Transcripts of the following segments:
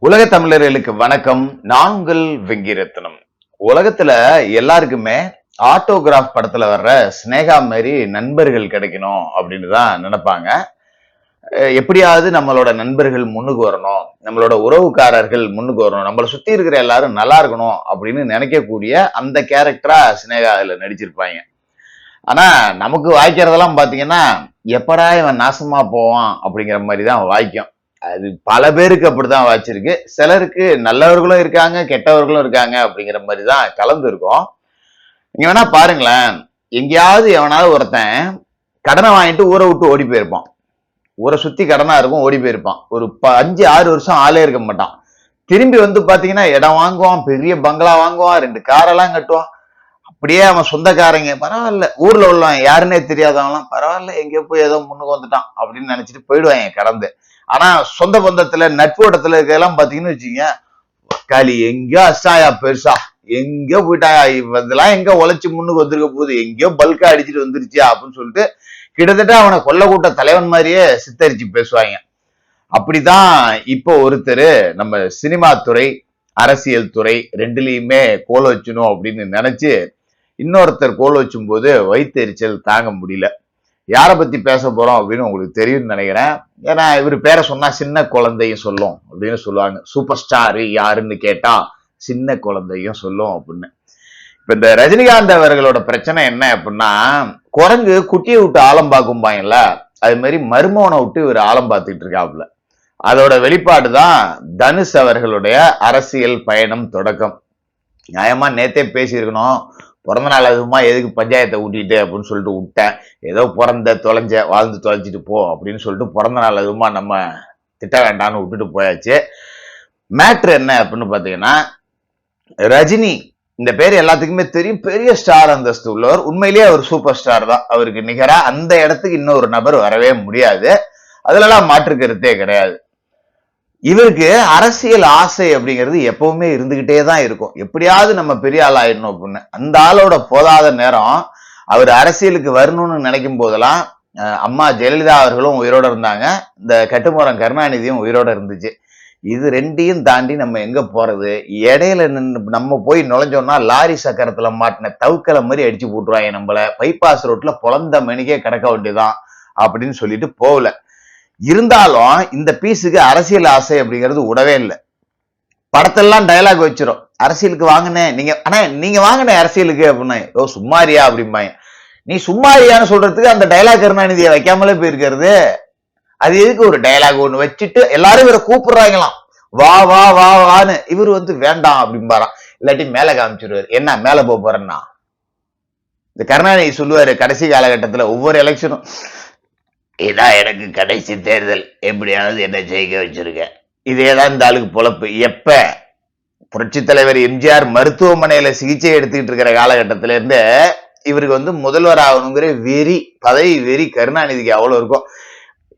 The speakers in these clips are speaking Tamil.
உலக தமிழர்களுக்கு வணக்கம். நான் உங்கள் வெங்கிரத்னம். உலகத்துல எல்லாருக்குமே ஆட்டோகிராஃப் படத்துல வர்ற ஸ்னேகா மாதிரி நண்பர்கள் கிடைக்கணும் அப்படின்னு தான் நினைப்பாங்க. எப்படியாவது நம்மளோட நண்பர்கள் முன்னுக்கு வரணும், நம்மளோட உறவுக்காரர்கள் முன்னுக்கு வரணும், நம்மளை சுத்தி இருக்கிற எல்லாரும் நல்லா இருக்கணும் அப்படின்னு நினைக்கக்கூடிய அந்த கேரக்டரா ஸ்னேகா அதுல நடிச்சிருப்பாங்க. ஆனா நமக்கு வாய்க்கிறதெல்லாம் பாத்தீங்கன்னா எப்படா இவன் நாசமா போவான் அப்படிங்கிற மாதிரி தான் வாய்க்கும். அது பல பேருக்கு அப்படிதான் வாய்ச்சிருக்கு. சிலருக்கு நல்லவர்களும் இருக்காங்க, கெட்டவர்களும் இருக்காங்க அப்படிங்கிற மாதிரி தான் கலந்து இருக்கும். நீங்க வேணா பாருங்களேன், எங்கேயாவது எவனாவது ஒருத்தன் கடனை வாங்கிட்டு ஊரை விட்டு ஓடி போயிருப்பான். ஊரை சுத்தி கடனா இருக்கும், ஓடி போயிருப்பான். ஒரு 5-6 வருஷம் ஆளே இருக்க மாட்டான். திரும்பி வந்து பாத்தீங்கன்னா இடம் வாங்குவான், பெரிய பங்களா வாங்குவான், 2 காரெல்லாம் கட்டுவான். அப்படியே அவன் சொந்தக்காரங்க பரவாயில்ல, ஊர்ல உள்ளவன் யாருன்னே தெரியாதவங்களாம் பரவாயில்ல, எங்கேயோ போய் ஏதோ முன்னுக்கு வந்துட்டான் அப்படின்னு நினைச்சிட்டு போயிடுவாங்க கடந்து. ஆனா சொந்த பந்தத்துல நட்போட்டத்துல இருக்கலாம் பாத்தீங்கன்னு வச்சுக்கீங்க, களி எங்கயோ அசாயா பெருசா, எங்கயோ போயிட்டாயா, இதெல்லாம் எங்க உழைச்சு முன்னுக்கு வந்திருக்க போகுது, எங்கயோ பல்கா அடிச்சுட்டு வந்துருச்சு அப்படின்னு சொல்லிட்டு கிட்டத்தட்ட அவனை கொல்ல கூட்ட தலைவன் மாதிரியே சித்தரிச்சு பேசுவாங்க. அப்படிதான் இப்போ ஒருத்தர் நம்ம சினிமா துறை, அரசியல் துறை ரெண்டுலயுமே கோல் வச்சணும் அப்படின்னு நினைச்சு இன்னொருத்தர் கோல் வச்சும் போது வயிற்று எரிச்சல் தாங்க முடியல. யாரை பத்தி பேச போறோம் அப்படின்னு உங்களுக்கு தெரியும்னு நினைக்கிறேன். ஏன்னா இவர் பேரை சொன்னா சின்ன குழந்தையும் சொல்லும் அப்படின்னு சொல்லுவாங்க. சூப்பர் ஸ்டார் யாருன்னு கேட்டா சின்ன குழந்தையும் சொல்லும் அப்படின்னு. இப்ப இந்த ரஜினிகாந்த் அவர்களோட பிரச்சனை என்ன அப்படின்னா, குரங்கு குட்டியை விட்டு ஆழம் பார்க்கும்பாங்கல்ல, அது மாதிரி மருமவனை விட்டு இவர் ஆழம் பார்த்துட்டு இருக்காப்புல. அதோட வெளிப்பாடு தான் தனுஷ் அவர்களுடைய அரசியல் பயணம் தொடக்கம். நியாயமா நேத்தே பேசியிருக்கணும், பிறந்த நாள் அதுமா எதுக்கு பஞ்சாயத்தை ஊட்டிட்டு அப்படின்னு சொல்லிட்டு விட்டேன். ஏதோ பிறந்த தொலைஞ்ச வாழ்ந்து தொலைச்சிட்டு போ அப்படின்னு சொல்லிட்டு பிறந்த நாள் அதுமா நம்ம திட்ட வேண்டாம்னு விட்டுட்டு போயாச்சு. மேட்ரு என்ன அப்படின்னு பாத்தீங்கன்னா, ரஜினி இந்த பேர் எல்லாத்துக்குமே தெரியும், பெரிய ஸ்டார் அந்தஸ்து உள்ளவர். உண்மையிலேயே அவர் சூப்பர் ஸ்டார் தான். அவருக்கு நிகரா அந்த இடத்துக்கு இன்னொரு நபர் வரவே முடியாது. அதுலலாம் மாற்று கருத்தே கிடையாது. இவருக்கு அரசியல் ஆசை அப்படிங்கிறது எப்பவுமே இருந்துகிட்டே தான் இருக்கும். எப்படியாவது நம்ம பெரிய ஆள் ஆயிடணும் அப்படின்னு. அந்த ஆளோட போதாத நேரம் அவர் அரசியலுக்கு வரணும்னு நினைக்கும் போதெல்லாம் அம்மா ஜெயலலிதா அவர்களும் உயிரோட இருந்தாங்க, இந்த கட்டுமரம் கருணாநிதியும் உயிரோட இருந்துச்சு. இது ரெண்டையும் தாண்டி நம்ம எங்க போறது? இடையில நம்ம போய் நுழைஞ்சோம்னா லாரி சக்கரத்துல மாட்டின தவுக்கலை மாதிரி அடிச்சு போட்டுருவாங்க நம்மள. பைபாஸ் ரோட்ல பொழந்த மணிக்கே கிடக்க வேண்டியதான் அப்படின்னு சொல்லிட்டு போகல. இருந்தாலும் இந்த பீஸுக்கு அரசியல் ஆசை அப்படிங்கிறது விடவே இல்லை. படத்தெல்லாம் டயலாக் வச்சிரும், அரசியலுக்கு வாங்கினேன் நீங்க, ஆனா நீங்க வாங்கின அரசியலுக்கு அப்படின்னா ஓ சும்மாரியா அப்படிம்பாங்க. நீ சும்மாரியான்னு சொல்றதுக்கு அந்த டயலாக் கருணாநிதியை வைக்காமலே போயிருக்கிறது. அது எதுக்கு ஒரு டயலாக் ஒண்ணு வச்சுட்டு எல்லாரும் இவரை கூப்பிடுறாங்களாம், வா வா வா வான்னு. இவர் வந்து வேண்டாம் அப்படிம்பாராம், இல்லாட்டி மேல காமிச்சிருவாரு. என்ன மேல போறேன்னா, இந்த கருணாநிதி சொல்லுவாரு கடைசி காலகட்டத்துல ஒவ்வொரு எலெக்ஷனும், இதான் எனக்கு கடைசி தேர்தல், எப்படியாவது என்ன ஜெயிக்க வச்சிருக்க. இதேதான் இந்த ஆளுக்கு பொழப்பு. எப்ப புரட்சி தலைவர் எம்ஜிஆர் மருத்துவமனையில சிகிச்சை எடுத்துக்கிட்டு இருக்கிற காலகட்டத்தில இருந்து இவருக்கு வந்து முதல்வர் ஆகணுங்கிற வெறி, பதவி வெறி கருணாநிதிக்கு அவ்வளவு இருக்கும்.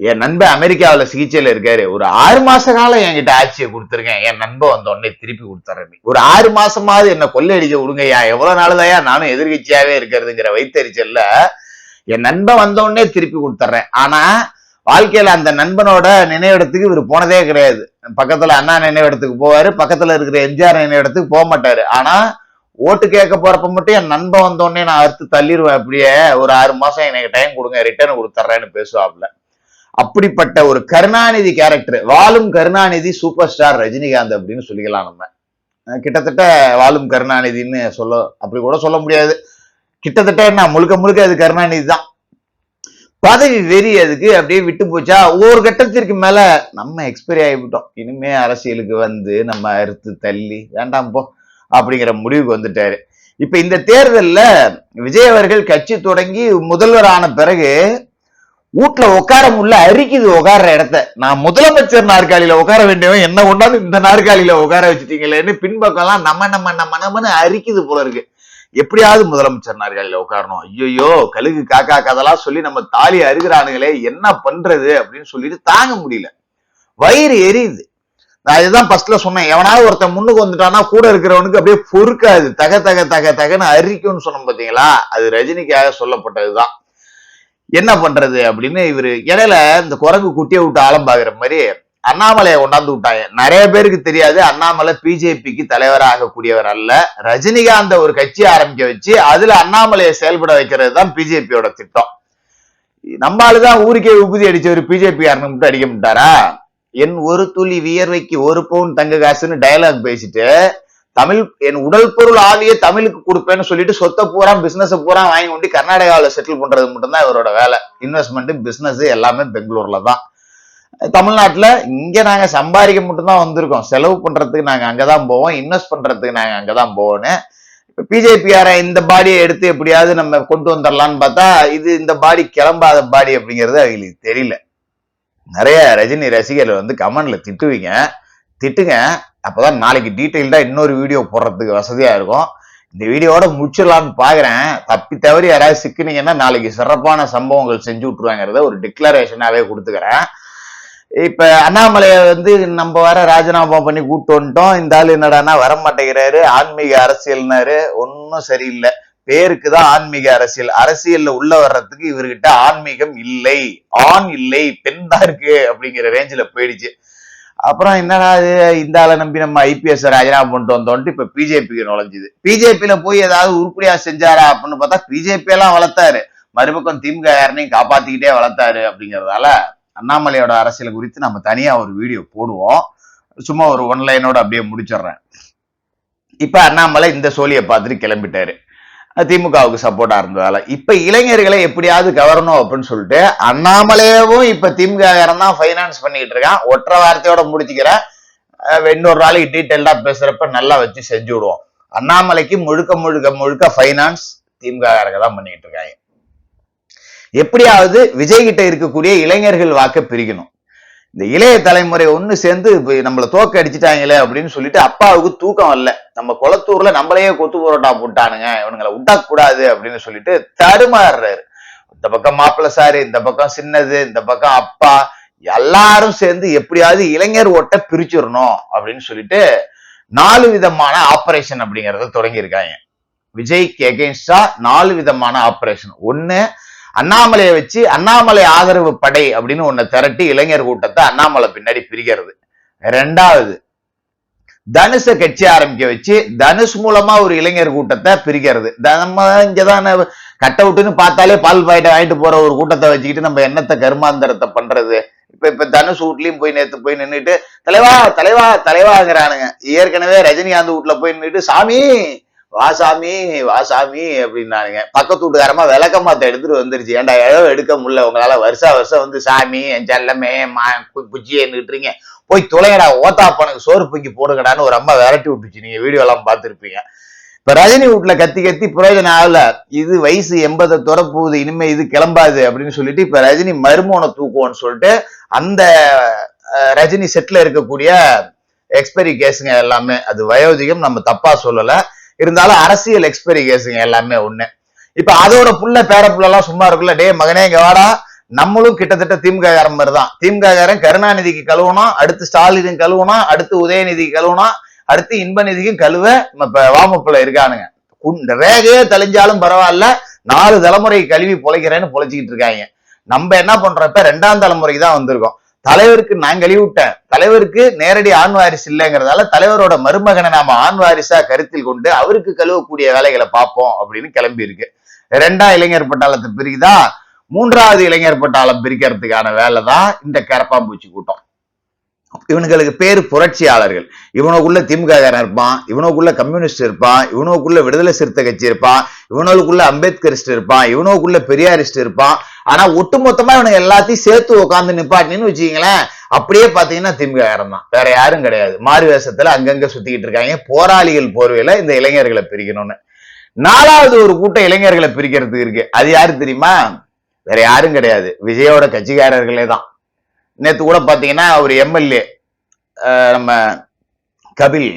என் நண்பன் அமெரிக்காவில சிகிச்சையில இருக்காரு, ஒரு 6 மாச காலம் என்கிட்ட ஆட்சியை கொடுத்துருக்கேன், என் நண்பன் வந்த உடனே திருப்பி கொடுத்துறேன், ஒரு 6 மாசமாவது என்ன கொள்ளையடிக்க விடுங்கய்யா, எவ்வளவு நாளுதாயா நானும் எதிர்கட்சியாவே இருக்கிறதுங்கிற வைத்தறிச்சல்ல என் நண்பன் வந்த உடனே திருப்பி கொடுத்துட்றேன். ஆனா வாழ்க்கையில அந்த நண்பனோட நினைவிடத்துக்கு இவர் போனதே கிடையாது. பக்கத்துல அண்ணா நினைவிடத்துக்கு போவாரு, பக்கத்துல இருக்கிற எம்ஜிஆர் நினைவிடத்துக்கு போக மாட்டாரு. ஆனா ஓட்டு கேட்க போறப்ப மட்டும் என் நண்பன் வந்த உடனே நான் அறுத்து தள்ளிடுவேன், அப்படியே ஒரு 6 மாசம் எனக்கு டைம் கொடுங்க, ரிட்டர்ன் கொடுத்துட்றேன்னு பேசுவாப்ல. அப்படிப்பட்ட ஒரு கருணாநிதி கேரக்டர், வாழும் கருணாநிதி சூப்பர் ஸ்டார் ரஜினிகாந்த் அப்படின்னு சொல்லிக்கலாம். நம்ம கிட்டத்தட்ட வாழும் கருணாநிதின்னு அப்படி கூட சொல்ல முடியாது. கிட்டத்தட்ட என்ன முழுக்க முழுக்க அது கருணாநிதி தான். பதவி வெறி அதுக்கு அப்படியே விட்டு போச்சா, ஒவ்வொரு கட்டத்திற்கு மேல நம்ம எக்ஸ்பைரி ஆகிவிட்டோம், இனிமே அரசியலுக்கு வந்து நம்ம அறுத்து தள்ளி வேண்டாம் போ அப்படிங்கிற முடிவுக்கு வந்துட்டாரு. இப்ப இந்த தேர்தல்ல விஜய் அவர்கள் கட்சி தொடங்கி முதல்வர் ஆன பிறகு வீட்டுல உட்கார முடியல, அரிக்குது உட்கார்ற இடத்த. நான் முதலமைச்சர் நாற்காலியில உட்கார வேண்டியவன் என்ன கொண்டாந்து இந்த நாற்காலியில உட்கார வச்சுட்டீங்களேன்னு பின்பக்கம்லாம் நம்மன்னு அரிக்குது போல இருக்கு. எப்படியாவது முதலமைச்சர் நாற்காலியில உட்காரணும், ஐயோ கழுகு காக்கா கதெல்லாம் சொல்லி நம்ம தாலி அருகிறானுங்களே, என்ன பண்றது அப்படின்னு சொல்லிட்டு தாங்க முடியல, வயிறு எரியுது. நான் இதுதான் ஃபர்ஸ்ட்ல சொன்னேன், எவனாவது ஒருத்தன் முன்னுக்கு வந்துட்டானா கூட இருக்கிறவனுக்கு அப்படியே பொறுக்காது, தக தக தக தகன்னு அரிக்கும்னு சொன்னோம் பாத்தீங்களா, அது ரஜினிக்காக சொல்லப்பட்டதுதான். என்ன பண்றது அப்படின்னு இவரு இடையில இந்த குரங்கு குட்டியை விட்டு ஆழம் பாக்குற மாதிரி அண்ணாமலையை கொண்டாந்து விட்டாங்க. நிறைய பேருக்கு தெரியாது, அண்ணாமலை பிஜேபிக்கு தலைவராக கூடியவர் அல்ல. ரஜினிகாந்த் ஒரு கட்சி ஆரம்பிக்க வச்சு அதுல அண்ணாமலையை செயல்பட வைக்கிறது தான் பிஜேபியோட திட்டம். நம்மளுதான் ஊருக்கே உபதி அடிச்ச ஒரு பிஜேபி காரனை மட்டும் அடிக்க மாட்டாரா? என் ஒரு துளி வியர்வைக்கு ஒரு பவுன் தங்க காசுன்னு டயலாக் பேசிட்டு தமிழ் என் உடல் பொருள் ஆவியை தமிழுக்கு கொடுப்பேன்னு சொல்லிட்டு சொத்தை பூரா பிசினஸ் பூரா வாங்கி கொண்டு கர்நாடகாவில் செட்டில் பண்றது மட்டும்தான் இவரோட வேலை. இன்வெஸ்ட்மெண்ட் பிசினஸ் எல்லாமே பெங்களூர்ல தான். தமிழ்நாட்டுல இங்க நாங்க சம்பாதிக்க மட்டும்தான் வந்திருக்கோம், செலவு பண்றதுக்கு நாங்க அங்கதான் போவோம், இன்வெஸ்ட் பண்றதுக்கு நாங்க அங்கதான் போவோம்னு பிஜேபியார இந்த பாடியை எடுத்து எப்படியாவது நம்ம கொண்டு வந்துடலாம்னு பார்த்தா இது இந்த பாடி கிளம்பாத பாடி அப்படிங்கிறது அவங்களுக்கு தெரியல. நிறைய ரஜினி ரசிகர்கள் வந்து கமெண்ட்ல திட்டுங்க, அப்பதான் நாளைக்கு டீட்டெயில்டா இன்னொரு வீடியோ போடுறதுக்கு வசதியா இருக்கும். இந்த வீடியோட முடிச்சிடலாம்னு பாக்குறேன். தப்பி தவறி யாராவது சிக்கினீங்கன்னா நாளைக்கு சிறப்பான சம்பவங்கள் செஞ்சு விட்டுருவாங்கிறத ஒரு டிக்ளரேஷனாவே கொடுத்துக்கிறேன். இப்ப அண்ணாமலைய வந்து நம்ம வர ராஜினாமா பண்ணி கூப்பிட்டு வந்துட்டோம். இந்த ஆளு என்னடானா வரமாட்டேங்கிறாரு, ஆன்மீக அரசியல்னாரு. ஒன்னும் சரியில்லை, பேருக்குதான் ஆன்மீக அரசியல். அரசியல்ல உள்ள வர்றதுக்கு இவர்கிட்ட ஆன்மீகம் இல்லை, ஆண் இல்லை, பெண் தான் இருக்கு அப்படிங்கிற ரேஞ்சில போயிடுச்சு. அப்புறம் என்னடா இந்த ஆளை நம்பி நம்ம ஐபிஎஸ் ராஜினாமா பண்ணிட்டு வந்தோன்ட்டு இப்ப பிஜேபிக்கு நுழைஞ்சுது. பிஜேபியில போய் ஏதாவது உருப்படியா செஞ்சாரா அப்படின்னு பார்த்தா பிஜேபி எல்லாம் வளர்த்தாரு, மறுபக்கம் திமுக யாரனையும் காப்பாத்திக்கிட்டே வளர்த்தாரு. அப்படிங்கறதால அண்ணாமலையோட அரசியல் குறித்து நம்ம தனியா ஒரு வீடியோ போடுவோம். சும்மா ஒரு ஒன்லைனோட அப்படியே முடிச்சிடுறேன். இப்ப அண்ணாமலை இந்த சோழியை பார்த்துட்டு கிளம்பிட்டாரு, திமுகவுக்கு சப்போர்ட்டா இருந்ததால. இப்ப இளைஞர்களை எப்படியாவது கவரணும் அப்படின்னு சொல்லிட்டு அண்ணாமலையவும் இப்ப திமுக தான் ஃபைனான்ஸ் பண்ணிட்டு இருக்கான். ஒற்றை வார்த்தையோட முடிச்சுக்கிறேன், இன்னொரு நாளைக்கு டீட்டெயில்டா பேசுறப்ப நல்லா வச்சு செஞ்சு விடுவோம். அண்ணாமலைக்கு முழுக்க முழுக்க முழுக்க ஃபைனான்ஸ் திமுக தான் பண்ணிட்டு இருக்காங்க. எப்படியாவது விஜய் கிட்ட இருக்கக்கூடிய இளைஞர்கள் வாக்க பிரிக்கணும். இந்த இளைய தலைமுறை ஒண்ணு சேர்ந்து நம்மள தோக்க அடிச்சுட்டாங்களே அப்படின்னு சொல்லிட்டு அப்பாவுக்கு தூக்கம் வரல. நம்ம குளத்தூர்ல நம்மளையே கொத்து புரோட்டா போட்டானுங்க, இவனுங்களை விட்டக்கூடாது அப்படின்னு சொல்லிட்டு தடுமாறுறாரு. இந்த பக்கம் மாப்பிள்ள சாரு, இந்த பக்கம் சின்னது, இந்த பக்கம் அப்பா, எல்லாரும் சேர்ந்து எப்படியாவது இளைஞர் ஓட்ட பிரிச்சிடணும் அப்படின்னு சொல்லிட்டு 4 விதமான ஆபரேஷன் அப்படிங்கறத தொடங்கி இருக்காங்க. விஜய்க்கு எகெயின்ஸ்டா 4 விதமான ஆபரேஷன். ஒண்ணு, அண்ணாமலையை வச்சு அண்ணாமலை ஆதரவு படை அப்படின்னு ஒண்ணு திரட்டி இளைஞர் கூட்டத்தை அண்ணாமலை பின்னாடி பிரிக்கிறது. 2வது, தனுஷ கட்சி ஆரம்பிக்க வச்சு தனுஷ் மூலமா ஒரு இளைஞர் கூட்டத்தை பிரிக்கிறது. நம்ம இங்கதான் கட்ட விட்டுன்னு பார்த்தாலே பால் பாயிட்ட வாங்கிட்டு போற ஒரு கூட்டத்தை வச்சுக்கிட்டு நம்ம என்னத்தை கருமாந்தரத்தை பண்றது? இப்ப தனுஷ் வீட்லயும் போய் நேத்து போய் நின்றுட்டு தலைவா தலைவா தலைவாங்கிறானுங்க. ஏற்கனவே ரஜினிகாந்த் வீட்டுல போய் நின்றுட்டு சாமி வாசாமி வாசாமி அப்படின்னானுங்க. பக்கத்து வீட்டுக்காரமா விளக்கமாத்த எடுத்துட்டு வந்துருச்சு. ஏன்டா எடுக்க முடியல உங்களால, வருஷம் வந்து சாமி என் செல்லமே புச்சியே நின்றுறீங்க, போய் துளையடா ஓத்தாப்பனுக்கு சோறு பொங்கி போடுங்கடான்னு ஒரு அம்மா விரட்டி விட்டுச்சு. நீங்க வீடியோ எல்லாம் பார்த்துருப்பீங்க. இப்ப ரஜினி வீட்டுல கத்தி கத்தி பிரயோஜனம் ஆகல, இது வயசு 80 தொடப்போகுது, இனிமே இது கிளம்பாது அப்படின்னு சொல்லிட்டு இப்ப ரஜினி மருமோனை தூக்குவோன்னு சொல்லிட்டு அந்த ரஜினி செட்ல இருக்கக்கூடிய எக்ஸ்பைரி கேஸுங்க எல்லாமே, அது வயோதிகம், நம்ம தப்பா சொல்லல, இருந்தாலும் அரசியல் எக்ஸ்பைரி கேஸுங்க எல்லாமே ஒண்ணு. இப்ப அதோட புள்ள பேர புள்ள எல்லாம் சும்மா இருக்குல்ல, டே மகனே இங்க வாடா, நம்மளும் கிட்டத்தட்ட திமுக காரன் மாதிரி தான். திமுக காரன் கருணாநிதிக்கு கழுவணும், அடுத்து ஸ்டாலினுக்கு கழுவணும், அடுத்து உதயநிதிக்கு கழுவணும், அடுத்து இன்பநிதிக்கும் கழுவ இப்ப வாமப்புல இருக்கானுங்க. ரேகையே தெளிஞ்சாலும் பரவாயில்ல, 4 தலைமுறை கழுவி பொழைக்கிறேன்னு பொழைச்சிக்கிட்டு இருக்காங்க. நம்ம என்ன பண்றோம், இப்ப 2ஆம் தலைமுறைக்கு தான் வந்திருக்கோம். தலைவருக்கு நான் கழுவி விட்டேன், தலைவருக்கு நேரடி ஆண் வாரிசு இல்லைங்கிறதால தலைவரோட மருமகனை நாம ஆண் வாரிசா கருத்தில் கொண்டு அவருக்கு கழுவக்கூடிய வேலைகளை பார்ப்போம் அப்படின்னு கிளம்பி இருக்கு. 2ஆம் இளைஞர் பட்டாளத்தை பிரிக்குதா, 3வது இளைஞர் பட்டாளம் பிரிக்கிறதுக்கான வேலை தான் இந்த கரப்பாம்பூச்சி கூட்டம். இவனுங்களுக்கு பேரு புரட்சியாளர்கள். இவனுக்குள்ள திமுக இருப்பான், இவனுக்குள்ள கம்யூனிஸ்ட் இருப்பான், இவனுக்குள்ள விடுதலை சிறுத்தை கட்சி இருப்பான், இவனுக்குள்ள அம்பேத்கரிஸ்ட் இருப்பான், இவனுக்குள்ள பெரியாரிஸ்ட் இருப்பான். ஆனா ஒட்டுமொத்தமா இவனுக்கு எல்லாத்தையும் சேர்த்து உட்காந்து நிப்பாட்டின்னு வச்சுக்கீங்களேன், அப்படியே பாத்தீங்கன்னா திமுக தான், வேற யாரும் கிடையாது. மாறு வேஷத்துல அங்கங்க சுத்திக்கிட்டு இருக்காங்க. போராளிகள் போர்வையில இந்த இளைஞர்களை பிரிக்கணும்னு 4வது ஒரு கூட்டம் இளைஞர்களை பிரிக்கிறதுக்கு இருக்கு. அது யாரு தெரியுமா? வேற யாரும் கிடையாது, விஜயோட கட்சிக்காரர்களே தான். நேத்து கூட பாத்தீங்கன்னா ஒரு எம்எல்ஏ, நம்ம கபில்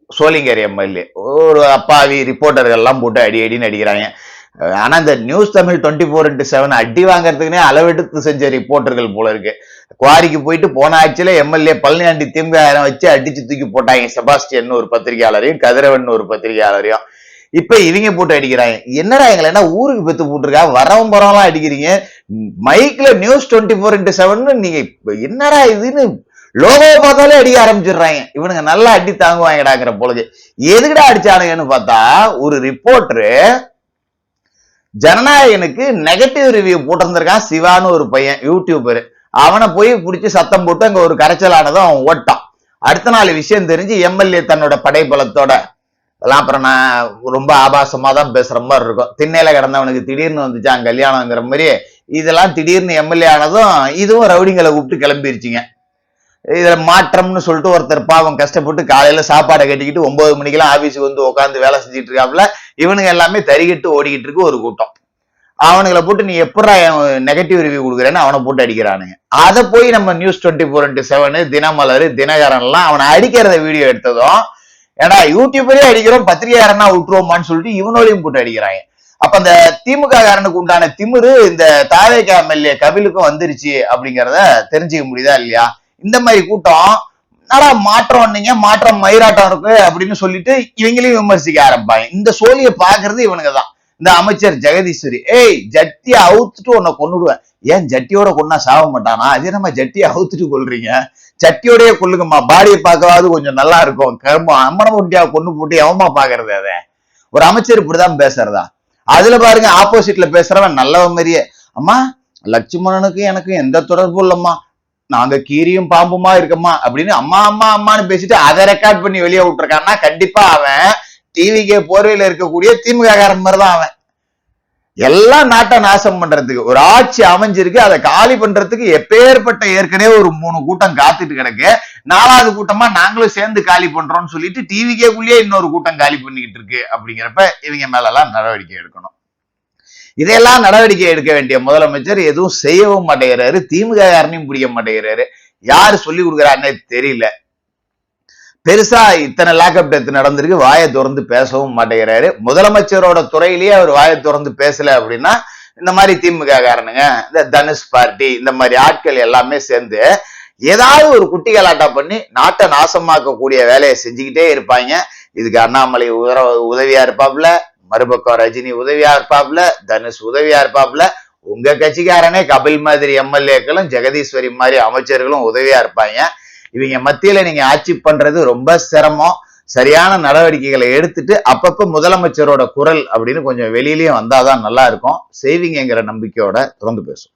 சோளிங்கர் எம்எல்ஏ, ஒரு அப்பாவி ரிப்போர்ட்டர்கள் எல்லாம் போட்டு அடி அடின்னு அடிக்கிறாங்க. ஆனா இந்த நியூஸ் தமிழ் 24x7 அடி வாங்கறதுக்குன்னே அளவெடுத்து செஞ்ச ரிப்போர்ட்டர்கள் போல இருக்கு. குவாரிக்கு போயிட்டு போன ஆட்சியில எம்எல்ஏ பழனியாண்டி திமுக வச்சு அடிச்சு தூக்கி போட்டாங்க. செபாஸ்டியன் ஒரு பத்திரிகையாளரையும் கதிரவன் ஒரு பத்திரிகையாளரையும். இப்ப இவங்க போட்டு அடிக்கிறாங்க. என்னடா எங்களை என்ன ஊருக்கு பெத்து போட்டுருக்கா, வரவும் பரவலாம் அடிக்கிறீங்க, மைக்ல நியூஸ் 24x7 நீங்க என்னடா இதுன்னு லோகோவை பார்த்தாலே அடிக்க ஆரம்பிச்சிடுறாங்க. இவனுங்க நல்லா அடி தாங்குவாங்கடாங்கிற பொழுது எதுக்குடா அடிச்சானுங்கன்னு பார்த்தா, ஒரு ரிப்போர்ட்டரு ஜனநாயகனுக்கு நெகட்டிவ் ரிவ்யூ போட்டிருந்திருக்கான். சிவான்னு ஒரு பையன் யூடியூபர். அவனை போய் பிடிச்சி சத்தம் போட்டு அங்க ஒரு கரைச்சலானதும் அவன் ஓட்டான். அடுத்த நாள் விஷயம் தெரிஞ்சு எம்எல்ஏ தன்னோட படைபலத்தோட எல்லாம் அப்புறம் நான் ரொம்ப ஆபாசமா தான் பேசுற மாதிரி இருக்கும். திண்ணையில கிடந்தவனுக்கு திடீர்னு வந்துச்சான் கல்யாணங்கிற மாதிரி இதெல்லாம் திடீர்னு எம்எல்ஏ ஆனதும் இதுவும் ரவுடிங்களை கூப்பிட்டு கிளம்பிருச்சுங்க. இதுல மாற்றம்னு சொல்லிட்டு ஒருத்தர் பாவம் கஷ்டப்பட்டு காலையில சாப்பாடை கட்டிக்கிட்டு 9 மணிக்கெல்லாம் ஆபீஸுக்கு வந்து உட்காந்து வேலை செஞ்சுட்டு இருக்காப்புல. இவனுங்க எல்லாமே தறிகிட்டு ஓடிக்கிட்டு இருக்கு ஒரு கூட்டம். அவனுங்களை போட்டு நீ எப்படா நெகட்டிவ் ரிவ்யூ கொடுக்குறேன்னு அவனை போட்டு அடிக்கிறானுங்க. அதை போய் நம்ம நியூஸ் 24/7 தினமலர் தினகரன் எல்லாம் அவனை அடிக்கிறத வீடியோ எடுத்ததும், ஏன்னா யூடியூபரே அடிக்கிறோம் பத்திரிகையாரனா விட்டுருவோமான்னு சொல்லிட்டு இவனோடையும் போட்டு அடிக்கிறாங்க. அப்ப அந்த திமுக காரனுக்கு உண்டான திமிரு இந்த தாவேக எம்எல்ஏ கபிலுக்கும் வந்துருச்சு அப்படிங்கிறத தெரிஞ்சுக்க முடியுதா இல்லையா? இந்த மாதிரி கூட்டம் நடா மாற்றம் நீங்க மாற்றம் மயிராட்டம் இருக்கு அப்படின்னு சொல்லிட்டு இவங்களையும் விமர்சிக்க ஆரம்பிப்பாங்க. இந்த சோழியை பாக்குறது இவனுங்க தான். இந்த அமைச்சர் ஜெகதீஸ்வரி, ஏய் ஜட்டியை அவுத்துட்டு உன்னை கொன்னுடுவேன். ஏன் ஜட்டியோட கொன்னா சாக மாட்டானா? அதே நம்ம ஜட்டியை அவுத்துட்டு கொல்றீங்க, சட்டியோடய கொல்லுங்கம்மா, பாடியை பார்க்கவாது கொஞ்சம் நல்லா இருக்கும். கரும்பம் அம்மன முட்டியா கொண்டு போட்டு எவமா பாக்குறது? அத ஒரு அமைச்சர் இப்படிதான் பேசுறதா? அதுல பாருங்க ஆப்போசிட்ல பேசுறவன் நல்லவன் மாதிரியே, அம்மா லட்சுமணனுக்கு எனக்கு எந்த தொடர்பும் இல்லம்மா, நாங்க கீரியும் பாம்புமா இருக்கம்மா அப்படின்னு அம்மா அம்மா அம்மான்னு பேசிட்டு அதை ரெக்கார்ட் பண்ணி வெளியே விட்டுருக்கான்னா கண்டிப்பா அவன் டிவிக்கே போர்வையில இருக்கக்கூடிய திமுக காரன் மாதிரிதான் அவன். எல்லாம் நாட்டை நாசம் பண்றதுக்கு ஒரு ஆட்சி அமைஞ்சிருக்கு, அதை காலி பண்றதுக்கு எப்பேற்பட்ட ஏற்கனவே ஒரு 3 கூட்டம் காத்துட்டு கிடக்கு. 4வது கூட்டமா நாங்களும் சேர்ந்து காலி பண்றோம்னு சொல்லிட்டு டிவிக்கேக்குள்ளேயே இன்னொரு கூட்டம் காலி பண்ணிக்கிட்டு இருக்கு. அப்படிங்கிறப்ப இவங்க மேல எல்லாம் நடவடிக்கை எடுக்கணும். இதையெல்லாம் நடவடிக்கை எடுக்க வேண்டிய முதலமைச்சர் எதுவும் செய்யவும் மாட்டேங்கிறாரு, திமுக காரனையும் பிடிக்க மாட்டேங்கிறாரு. யாரு சொல்லி கொடுக்குறாருன்னே தெரியல. பெருசா இத்தனை லாக்அப் டெத் நடந்திருக்கு, வாயை திறந்து பேசவும் மாட்டேங்கிறாரு. முதலமைச்சரோட துறையிலேயே அவர் வாயை திறந்து பேசல அப்படின்னா இந்த மாதிரி திமுக காரனுங்க, இந்த தனுஷ் பார்ட்டி, இந்த மாதிரி ஆட்கள் எல்லாமே சேர்ந்து ஏதாவது ஒரு குட்டி கலாட்டா பண்ணி நாட்டை நாசமாக்கக்கூடிய வேலையை செஞ்சுக்கிட்டே இருப்பாங்க. இதுக்கு அண்ணாமலை உதவியா இருப்பாப்ல, மறுபக்கம் ரஜினி உதவியா இருப்பாப்ல, தனுஷ் உதவியா இருப்பாப்ல, உங்க கட்சிக்காரனே கபில் மாதிரி எம்எல்ஏக்களும் ஜெகதீஸ்வரி மாதிரி அமைச்சர்களும் உதவியா இருப்பாங்க. இவங்க மத்தியில நீங்க ஆட்சி பண்றது ரொம்ப சிரமம். சரியான நடவடிக்கைகளை எடுத்துட்டு அப்பப்ப முதலமைச்சரோட குரல் அப்படின்னு கொஞ்சம் வெளியிலயும் வந்தாதான் நல்லா இருக்கும். செய்வீங்கிற நம்பிக்கையோட தொடர்ந்து பேசும்.